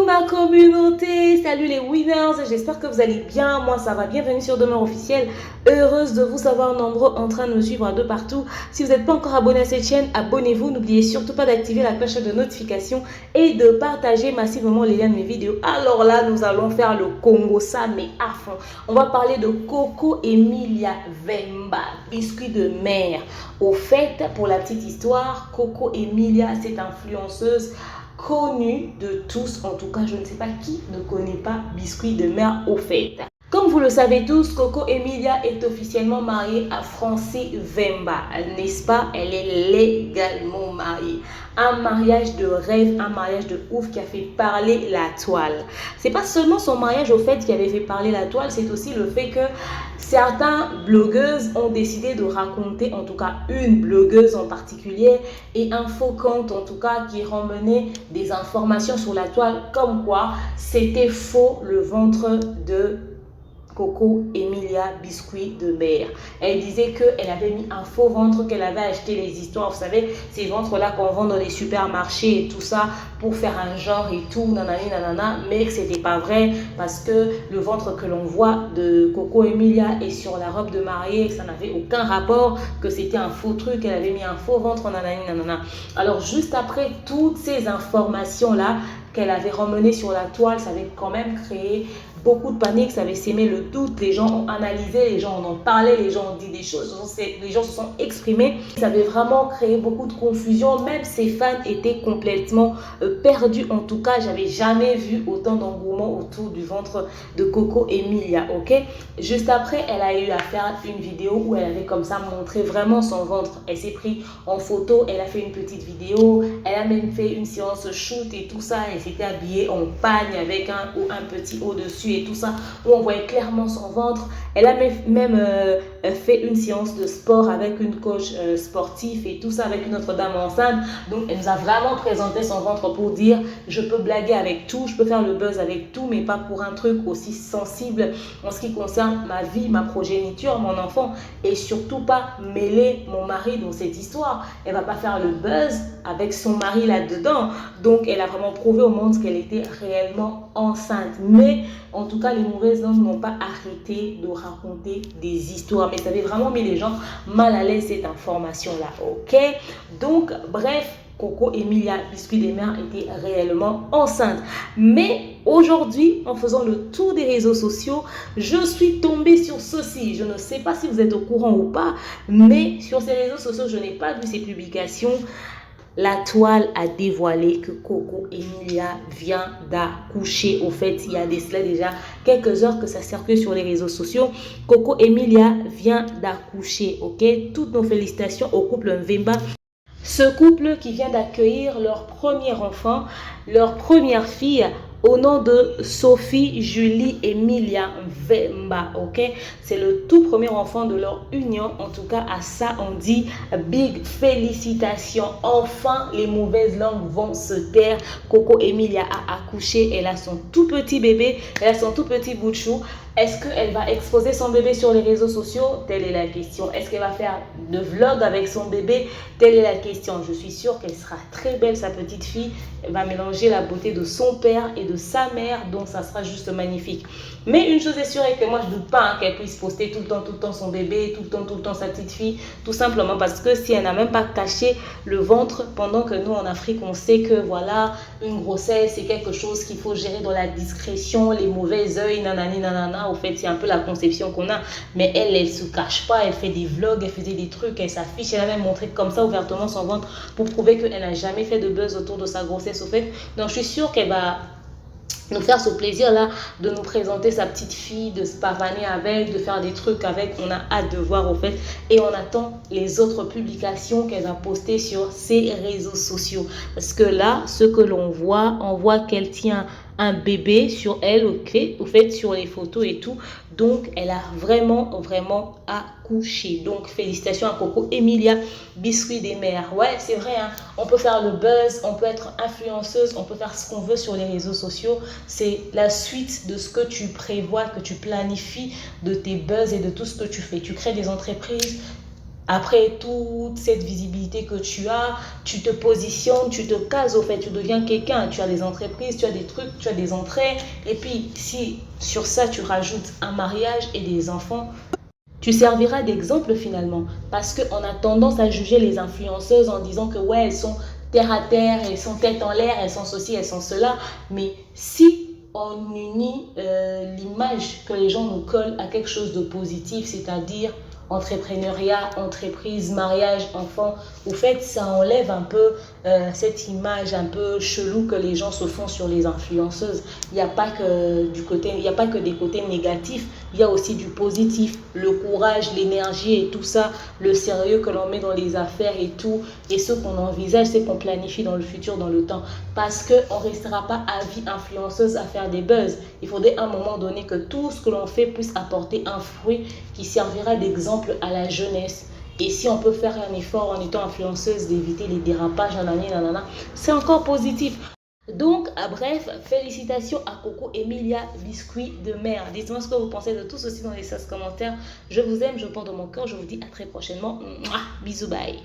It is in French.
ma communauté, salut les winners, j'espère que vous allez bien, moi ça va, bienvenue sur Demeure Officielle, heureuse de vous savoir nombreux en train de me suivre de partout. Si vous n'êtes pas encore abonné à cette chaîne, abonnez-vous, n'oubliez surtout pas d'activer la cloche de notification et de partager massivement les liens de mes vidéos. Alors là, nous allons faire le Congo, ça mais à fond. On va parler de Coco Emilia Vemba, biscuit de mer. Au fait, pour la petite histoire, Coco Emilia, cette influenceuse connue de tous, en tout cas je ne sais pas qui ne connaît pas biscuit de mer au fait. Comme vous le savez tous, Coco Emilia est officiellement mariée à Francis Vemba, n'est-ce pas? Elle est légalement mariée. Un mariage de rêve, un mariage de ouf qui a fait parler la toile. C'est pas seulement son mariage au fait qui avait fait parler la toile, c'est aussi le fait que certaines blogueuses ont décidé de raconter, en tout cas une blogueuse en particulier et un faux compte en tout cas qui ramenait des informations sur la toile comme quoi c'était faux le ventre de Coco Emilia biscuit de mer. Elle disait qu'elle avait mis un faux ventre, qu'elle avait acheté les histoires, vous savez, ces ventres-là qu'on vend dans les supermarchés et tout ça pour faire un genre et tout, nanani nanana, mais que c'était pas vrai parce que le ventre que l'on voit de Coco Emilia est sur la robe de mariée, que ça n'avait aucun rapport, que c'était un faux truc, qu'elle avait mis un faux ventre, nanani nanana. Alors juste après toutes ces informations-là qu'elle avait ramenées sur la toile, ça avait quand même créé beaucoup de panique, ça avait sémé le doute, les gens ont analysé, les gens en ont parlé, les gens ont dit des choses, les gens se sont exprimés. Ça avait vraiment créé beaucoup de confusion, même ses fans étaient complètement perdus. En tout cas, j'avais jamais vu autant d'engouement autour du ventre de Coco Emilia, ok? Juste après, elle a eu à faire une vidéo où elle avait comme ça montré vraiment son ventre. Elle s'est pris en photo, elle a fait une petite vidéo, elle a même fait une séance shoot et tout ça. Elle s'était habillée en pagne avec un petit haut dessus et tout ça, où on voyait clairement son ventre. Elle a même fait une séance de sport avec une coach sportive et tout ça, avec une autre dame enceinte. Donc elle nous a vraiment présenté son ventre pour dire je peux blaguer avec tout, je peux faire le buzz avec tout, mais pas pour un truc aussi sensible en ce qui concerne ma vie, ma progéniture, mon enfant, et surtout pas mêler mon mari dans cette histoire. Elle va pas faire le buzz avec son mari là-dedans. Donc elle a vraiment prouvé au monde qu'elle était réellement enceinte. Mais en tout cas, les mauvaises langues n'ont pas arrêté de raconter des histoires. Mais ça avait vraiment mis les gens mal à l'aise, cette information-là. Ok? Donc, bref, Coco Emilia biscuit des mers était réellement enceinte. Mais aujourd'hui, en faisant le tour des réseaux sociaux, je suis tombée sur ceci. Je ne sais pas si vous êtes au courant ou pas, mais sur ces réseaux sociaux, je n'ai pas vu ces publications. La toile a dévoilé que Coco Emilia vient d'accoucher. Au fait, il y a déjà quelques heures que ça circule sur les réseaux sociaux. Coco Emilia vient d'accoucher, ok? Toutes nos félicitations au couple Vemba. Ce couple qui vient d'accueillir leur premier enfant, leur première fille, au nom de Sophie Julie Emilia Vemba, ok? C'est le tout premier enfant de leur union. En tout cas, à ça, on dit big félicitations. Enfin, les mauvaises langues vont se taire. Coco Emilia a accouché. Elle a son tout petit bébé. Elle a son tout petit bout de chou. Est-ce qu'elle va exposer son bébé sur les réseaux sociaux? Telle est la question. Est-ce qu'elle va faire de vlog avec son bébé? Telle est la question. Je suis sûre qu'elle sera très belle, sa petite fille. Elle va mélanger la beauté de son père et de sa mère. Donc, ça sera juste magnifique. Mais une chose est sûre et que moi, je ne doute pas qu'elle puisse poster tout le temps son bébé, tout le temps sa petite fille. Tout simplement parce que si elle n'a même pas caché le ventre, pendant que nous, en Afrique, on sait que voilà, une grossesse, c'est quelque chose qu'il faut gérer dans la discrétion, les mauvais œils, nanani, nanana. Au fait, c'est un peu la conception qu'on a. Mais elle, elle ne se cache pas. Elle fait des vlogs, elle faisait des trucs, elle s'affiche. Elle a même montré comme ça ouvertement son ventre pour prouver qu'elle n'a jamais fait de buzz autour de sa grossesse. Au fait, donc je suis sûre qu'elle va nous faire ce plaisir là de nous présenter sa petite fille, de se pavaner avec, de faire des trucs avec. On a hâte de voir au fait et on attend les autres publications qu'elle va poster sur ses réseaux sociaux parce que là ce que l'on voit, on voit qu'elle tient un bébé sur elle, ok, au fait sur les photos et tout. Donc elle a vraiment accouché. Donc félicitations à Coco Emilia biscuit des mers. Ouais, c'est vrai, hein? On peut faire le buzz, on peut être influenceuse, on peut faire ce qu'on veut sur les réseaux sociaux. C'est la suite de ce que tu prévois, que tu planifies de tes buzz et de tout ce que tu fais. Tu crées des entreprises après toute cette visibilité que tu as, tu te positionnes, tu te cases au fait, tu deviens quelqu'un, tu as des entreprises, tu as des trucs, tu as des entrées. Et puis si sur ça tu rajoutes un mariage et des enfants, tu serviras d'exemple finalement. Parce qu'on a tendance à juger les influenceuses en disant que ouais, elles sont terre à terre, elles sont tête en l'air, elles sont ceci, elles sont cela. Mais si on unit l'image que les gens nous collent à quelque chose de positif, c'est-à-dire entrepreneuriat, entreprise, mariage, enfant, au fait, ça enlève un peu cette image un peu chelou que les gens se font sur les influenceuses. Il n'y a pas que du côté, il n'y a pas que des côtés négatifs, il y a aussi du positif, le courage, l'énergie et tout ça, le sérieux que l'on met dans les affaires et tout, et ce qu'on envisage, c'est qu'on planifie dans le futur, dans le temps, parce qu'on ne restera pas à vie influenceuse à faire des buzz. Il faudrait à un moment donné que tout ce que l'on fait puisse apporter un fruit qui servira d'exemple à la jeunesse. Et si on peut faire un effort en étant influenceuse d'éviter les dérapages, nanana, c'est encore positif. Donc, bref, félicitations à Coco Emilia Biscuit de mer. Dites-moi ce que vous pensez de tout ceci dans les 16 commentaires. Je vous aime, je porte dans mon cœur. Je vous dis à très prochainement. Mouah, bisous, bye.